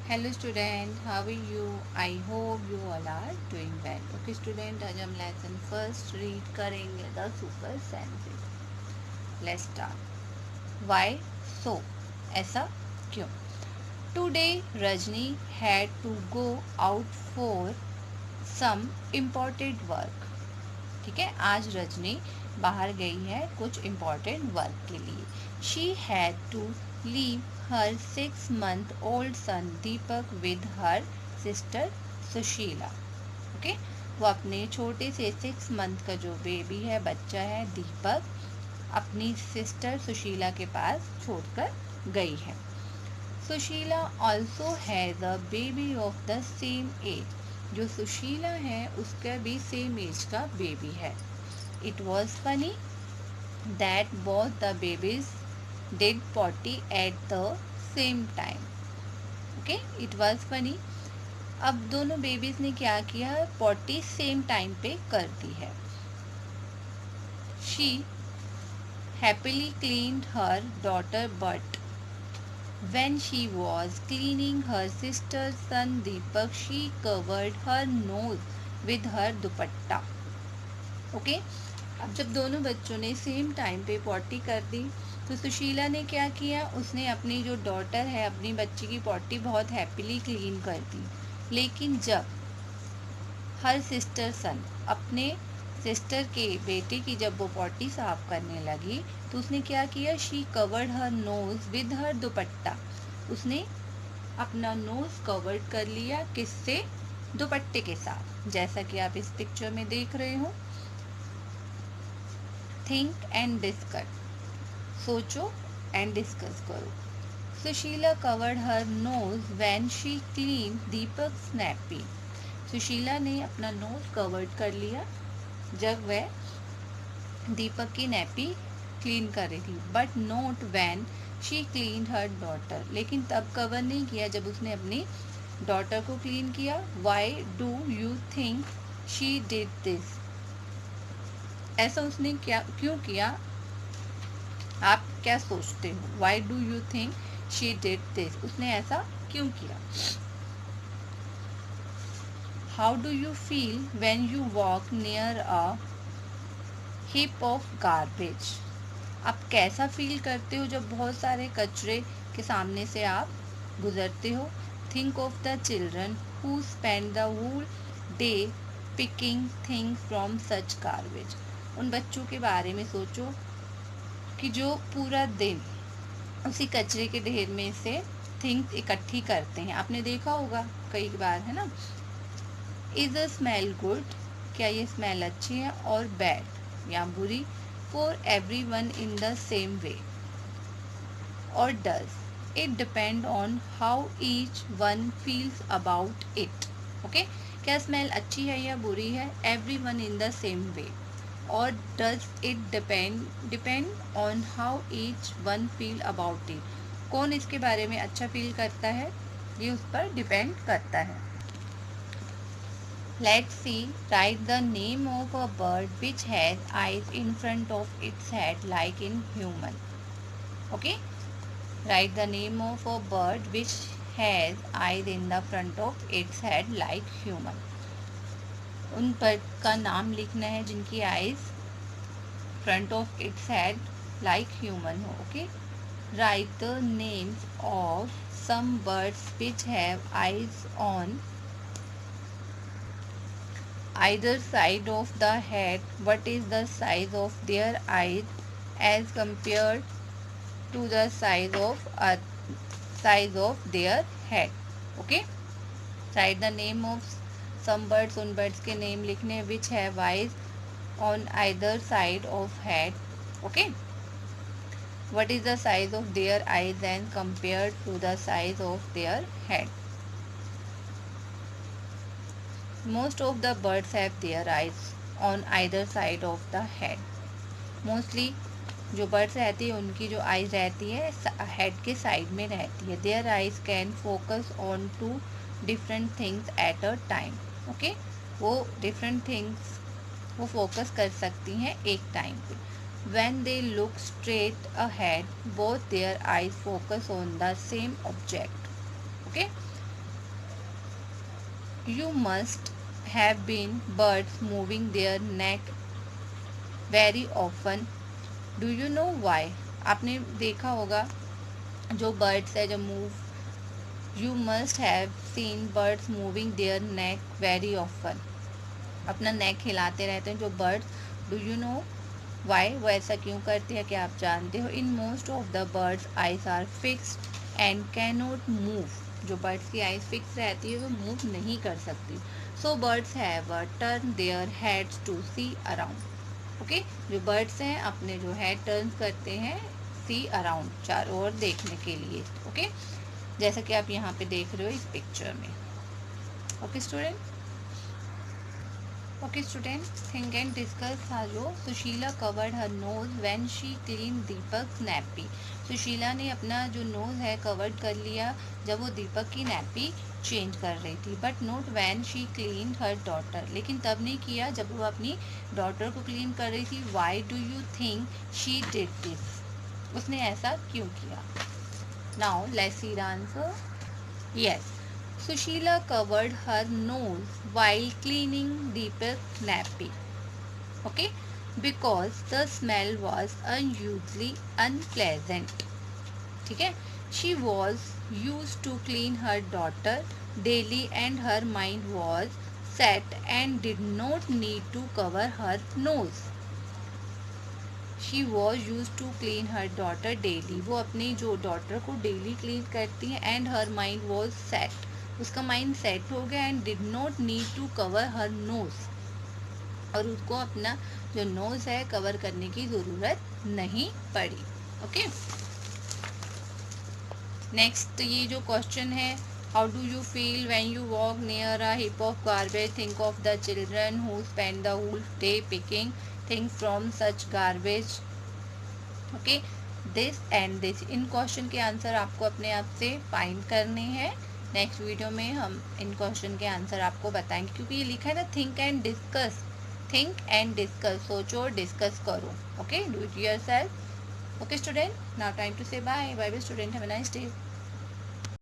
Hello student, how are you? I hope you all are doing well. Okay student, आज हम lesson first read करेंगे the super senses. Let's start. Why so? ऐसा क्यों? Today Rajni had to go out for some important work. ठीक है, आज रजनी बाहर गई है कुछ इम्पॉर्टेंट वर्क के लिए। She had to leave her 6 month old son Deepak with her sister Sushila. Okay, वो अपने छोटे से 6 month का जो बेबी है, बच्चा है दीपक, अपनी सिस्टर सुशीला के पास छोड़कर गई है। Sushila also has a baby of the same age. जो सुशीला है उसका भी सेम एज का बेबी है। It was funny that both the babies did potty at the same time. Okay, it was funny, अब दोनों बेबीज ने क्या किया, पॉटी सेम टाइम पे कर दी है। She happily cleaned her daughter but when she was cleaning her sister's son Deepak, she covered her nose with her dupatta. Okay, अब जब दोनों बच्चों ने सेम टाइम पे पॉटी कर दी तो सुशीला ने क्या किया, उसने अपनी जो डॉटर है, अपनी बच्ची की पॉटी बहुत हैप्पीली क्लीन कर दी। लेकिन जब हर सिस्टर सन, अपने सिस्टर के बेटे की जब वो पॉटी साफ करने लगी तो उसने क्या किया, she covered her nose with her दुपट्टा। उसने अपना नोज कवर्ड कर लिया, किससे? दुपट्टे के साथ, जैसा कि आप इस पिक्चर में देख रहे हो। थिंक एंड डिस्कस, सोचो एंड डिस्कस करो। Sushila covered her nose when she clean Deepak snappy. Sushila ने अपना नोज कवर्ड कर लिया जब वह दीपक की नैपी क्लीन कर रही थी। But note when she clean her daughter, लेकिन तब कवर नहीं किया जब उसने अपनी डॉटर को क्लीन किया। Why do you think she did this? ऐसा उसने क्या क्यों किया? आप क्या सोचते हो? Why do you think she did this? उसने ऐसा क्यों किया? How do you feel when you walk near a heap of garbage? आप कैसा फील करते हो जब बहुत सारे कचरे के सामने से आप गुजरते हो? Think of the children who spend the whole day picking things from such garbage. उन बच्चों के बारे में सोचो कि जो पूरा दिन उसी कचरे के ढेर में से थिंग्स इकट्ठी करते हैं। आपने देखा होगा कई बार, है ना? Is a smell good? क्या ये स्मेल अच्छी है? और बैड या बुरी? For everyone in the same way? और does it depend on how each one feels about it? Okay, क्या स्मेल अच्छी है या बुरी है? Everyone in the same way. और does it depend on how each one feel about it? कौन इसके बारे में अच्छा फील करता है, ये उस पर डिपेंड करता है। Let's see. Write the name of a bird which has eyes in front of its head like in human. Okay? Write the name of a bird which has eyes in the front of its head like human. उन bird का नाम लिखना है जिनकी eyes front of its head like human हो। Okay, write the names of some birds which have eyes on either side of the head. What is the size of their eyes as compared to the size of their head? Okay, write the name of some birds, उन birds के name लिखने which have eyes on either side of head. Okay, what is the size of their eyes and compared to the size of their head? Most of the birds have their eyes on either side of the head. Mostly जो birds रहती है उनकी जो eyes रहती है head के side में रहती है। Their eyes can focus on two different things at a time. Okay, वो डिफरेंट थिंग्स वो फोकस कर सकती हैं एक टाइम पे। When they look straight ahead both their eyes focus on the same object. Okay, You must have been birds moving their neck very often. Do you know why? आपने देखा होगा जो birds है, जो move, you must have seen birds moving their neck very often. अपना neck हिलाते रहते हैं जो birds. Do you know why? वो ऐसा क्यों करते हैं, क्या आप जानते हो? In most of the birds eyes are fixed and cannot move. जो बर्ड्स की आइज फिक्स रहती है वो मूव नहीं कर सकती. So birds have turn their heads to see around. Okay, जो बर्ड्स हैं अपने जो हेड टर्न करते हैं सी अराउंड, चारों ओर देखने के लिए. ओके, जैसा कि आप यहाँ पे देख रहे हो इस पिक्चर में. Okay student, think and discuss था जो Sushila covered her nose when she cleaned Deepak nappy. Sushila ने अपना जो नोज है कवर्ड कर लिया जब वो दीपक की नैपी चेंज कर रही थी. But note when she clean her daughter. लेकिन तब नहीं किया जब वो अपनी डॉटर को क्लीन कर रही थी. Why do you think she did this? उसने ऐसा क्यों किया? Now let's see the answer. Yes, Sushila covered her nose while cleaning Deepak's nappy. Okay, because the smell was unusually unpleasant. ठीक है, she was used to clean her daughter daily and her mind was set and did not need to cover her nose. She was used to clean her daughter daily. वो अपनी जो daughter को daily clean करती हैं. And her mind was set, उसका mind set हो गया. And did not need to cover her nose, और उसको अपना जो नोज है कवर करने की ज़रूरत नहीं पड़ी. ओके, नेक्स्ट ये जो क्वेश्चन है, how do you feel when you walk near a heap of garbage? Think of the children who spend the whole day picking things from such garbage. Okay, this and this, in question के answer आपको अपने आप से find करने हैं. Next video में हम इन question के आंसर आपको बताएंगे, क्योंकि ये लिखा है ना think and discuss. Think and discuss, सोचो और डिस्कस करो. Okay, do it yourself. Okay student, now time to say bye. Bye bye student, have a nice day.